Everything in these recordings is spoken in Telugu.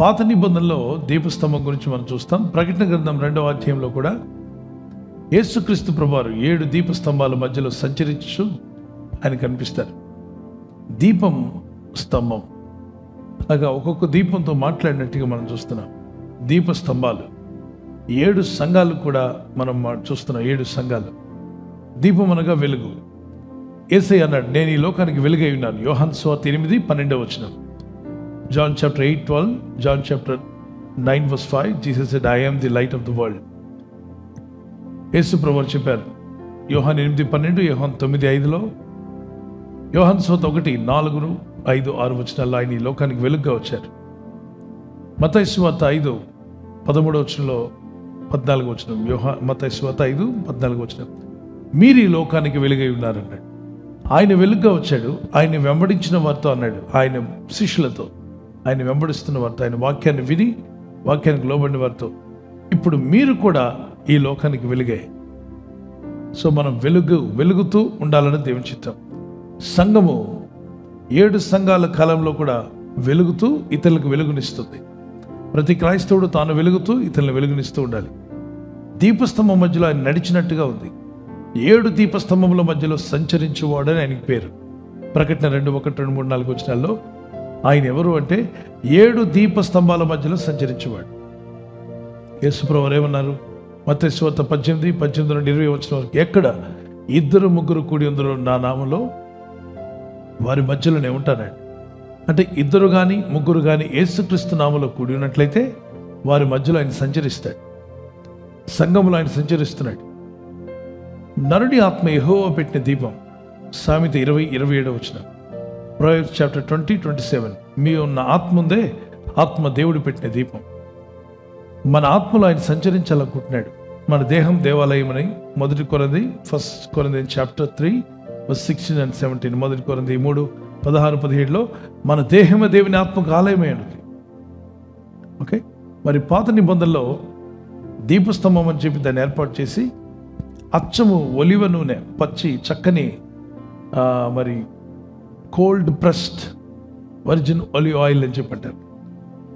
పాత నిబంధనలో దీపస్తంభం గురించి మనం చూస్తాం. ప్రకటన గ్రంథం 2వ అధ్యాయంలో కూడా యేసుక్రీస్తు ప్రభువారు 7 దీపస్తంభాల మధ్యలో సంచరించు ఆయన కనిపిస్తారు. దీపం స్తంభం అలాగా ఒక్కొక్క దీపంతో మాట్లాడినట్టుగా మనం చూస్తున్నాం. దీపస్తంభాలు 7 సంఘాలు కూడా మనం చూస్తున్నాం. 7 సంఘాలు. దీపం అనగా వెలుగు. యేసయ్య అన్నాడు, నేను ఈ లోకానికి వెలుగై ఉన్నాను. యోహాను సువార్త 8:12. John chapter 8:12, John chapter 9:5, Jesus said, I am the light of the world. యేసు ప్రభువు చెప్పారు యోహాను 8:12, యోహాను 9:5, యోహాను సువార్త 1:4, 5, 6 ఆయన ఈ లోకానికి వెలుగుగా వచ్చారు. మత్తయి సువార్త 5:13, 14. మత్తయి సువార్త 5:14. మీరు ఈ లోకానికి వెలుగై ఉన్నారన్నాడు. ఆయన వెలుగుగా వచ్చాడు. ఆయన వెంబడించిన వారితో అన్నాడు, ఆయన శిష్యులతో, ఆయన వెంబడిస్తున్న వారితో, ఆయన వాక్యాన్ని విని వాక్యానికి లోబడిన వారితో, ఇప్పుడు మీరు కూడా ఈ లోకానికి వెలుగే. సో మనం వెలుగుతూ ఉండాలని దేవుని చిత్తం. సంఘము 7 సంఘాల కాలంలో కూడా వెలుగుతూ ఇతరులకు వెలుగునిస్తుంది. ప్రతి క్రైస్తవుడు తాను వెలుగుతూ ఇతరులను వెలుగునిస్తూ ఉండాలి. దీపస్తంభం మధ్యలో ఆయన నడిచినట్టుగా ఉంది. 7 దీపస్తంభముల మధ్యలో సంచరించేవాడని ఆయనకి పేరు. ప్రకటన 2:1, 2, 3, 4 వచనాల్లో ఆయన ఎవరు అంటే 7 దీపస్తంభాల మధ్యలో సంచరించేవాడు. యేసు ప్రభువు ఏమన్నారు? మత్తయి సువార్త 18:20 వరకు, ఎక్కడ 2-3 కూడి ఉందరో నా నామంలో వారి మధ్యలోనే ఉంటానండి. అంటే 2 కానీ 3 కానీ యేసుక్రీస్తు నామంలో కూడి ఉన్నట్లయితే వారి మధ్యలో ఆయన సంచరిస్తాడు. సంఘంలో ఆయన సంచరిస్తున్నాడు. నరుడి ఆత్మ యెహోవా పెట్టిన దీపం. సామెత 20:27. Proverbs chapter 20:27. మీ ఉన్న ఆత్మ ఉందే, ఆత్మ దేవుడు పెట్టిన దీపం. మన ఆత్మలో ఆయన సంచరించాలనుకుంటున్నాడు. మన దేహం దేవాలయం అని 1 కొరింథీ చాప్టర్ 3:16 and 17. 1 కొరింథీ 3:16-17 మన దేహమే దేవుని ఆత్మకు ఆలయమై ఉన్నది. ఓకే, మరి పాత నిబంధనలో దీపస్తంభం అని చెప్పి దాన్ని ఏర్పాటు చేసి అచ్చము ఒలివ నూనె, పచ్చి చక్కని మరి cold pressed virgin olive oil అని చెప్పంటారు,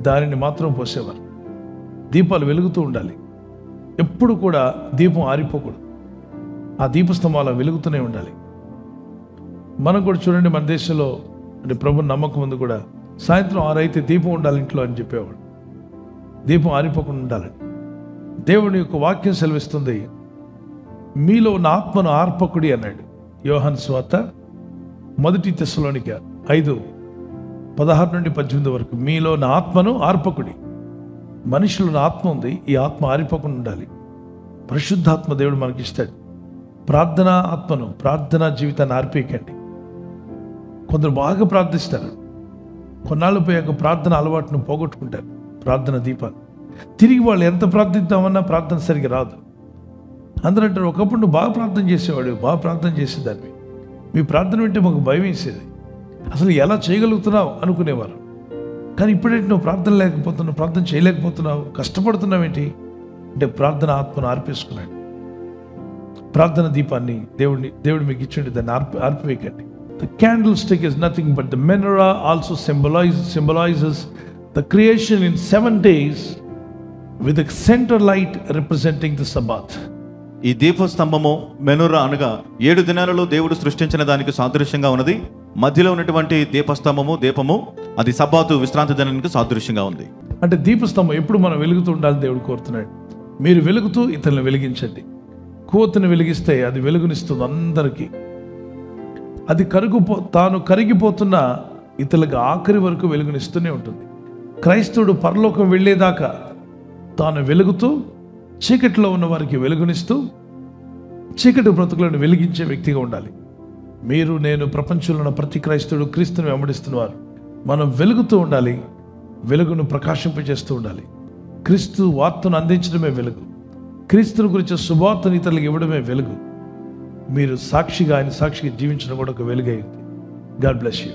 దానిని మాత్రం పోసేవారు. దీపాలు వెలుగుతూ ఉండాలి. ఎప్పుడు కూడా దీపం ఆరిపోకూడదు. ఆ దీపస్తంభాలు వెలుగుతూనే ఉండాలి. మనం కూడా చూడండి, మన దేశంలో అంటే ప్రభుని నమ్మకం ఉంది కూడా, సాయంత్రం 6 అయితే దీపం ఉండాలి ఇంట్లో అని చెప్పేవాడు. దీపం ఆరిపోకుండా ఉండాలని దేవుని యొక్క వాక్యం సెలవిస్తుంది. మీలో ఉన్న ఆత్మను ఆర్పకుడి అన్నాడు. యోహాను సువార్త 1 తెస్సలోనిక 5:16-18 వరకు. మీలో ఉన్న ఆత్మను ఆర్పకుడి. మనిషిలో ఉన్న ఆత్మ ఉంది, ఈ ఆత్మ ఆరిపోకుండా ఉండాలి. పరిశుద్ధాత్మ దేవుడు మనకి ఇస్తాడు. ప్రార్థనా ఆత్మను, ప్రార్థనా జీవితాన్ని ఆర్పేయకండి. కొందరు బాగా ప్రార్థిస్తారు, కొన్నాళ్ళు పోయాక ప్రార్థన అలవాటును పోగొట్టుకుంటారు. ప్రార్థన దీపాలు తిరిగి వాళ్ళు ఎంత ప్రార్థిద్దామన్నా ప్రార్థన సరిగ్గా రాదు. అందరూ అంటారు, ఒకప్పుడు నువ్వు బాగా ప్రార్థన చేసేవాడు, బాగా ప్రార్థన చేసేదాన్ని, మీ ప్రార్థన వింటే మాకు భయం వేసేది, అసలు ఎలా చేయగలుగుతున్నావు అనుకునేవారు. కానీ ఇప్పుడేంటి నువ్వు ప్రార్థన చేయలేకపోతున్నావు, కష్టపడుతున్నావేంటి అంటే ప్రార్థన ఆత్మను ఆర్పేసుకున్నాడు. ప్రార్థన దీపాన్ని దేవుడు మీకు ఇచ్చిండి, దాన్ని ఆర్పివేయకండి. The candlestick is nothing but the menorah also symbolizes the creation in 7 days with a center light representing the Sabbath. ఈ దీపస్తంభము మెనొరా అనగా 7 దినాలలో దేవుడు సృష్టించిన దానికి సాదృశ్యంగా ఉన్నది. మధ్యలో ఉన్నటువంటి దీపము అది సబ్బాతు విశ్రాంతి దినానికి సాదృశ్యంగా ఉంది. అంటే దీపస్తంభం ఎప్పుడు మనం వెలుగుతూ ఉండాలని దేవుడు కోరుతున్నాడు. మీరు వెలుగుతూ ఇతరులను వెలిగించండి. కోతుని వెలిగిస్తే అది వెలుగునిస్తుంది అందరికీ. అది తాను కరిగిపోతున్న ఇతరులకు ఆఖరి వరకు వెలుగునిస్తూనే ఉంటుంది. క్రైస్తవుడు పరలోకం వెళ్ళేదాకా తాను వెలుగుతూ చీకటిలో ఉన్న వారికి వెలుగునిస్తూ చీకటి బ్రతుకులను వెలిగించే వ్యక్తిగా ఉండాలి. మీరు, నేను, ప్రపంచంలో ఉన్న ప్రతి క్రైస్తవుడు క్రీస్తుని వెంబడిస్తున్నవారు మనం వెలుగుతూ ఉండాలి. వెలుగును ప్రకాశింపజేస్తూ ఉండాలి. క్రీస్తు వార్తను అందించడమే వెలుగు. క్రీస్తుని గురించి శుభవార్తను ఇతరులకు ఇవ్వడమే వెలుగు. మీరు ఆయన సాక్షిగా జీవించడం కూడా ఒక వెలుగై ఉంది. God bless you.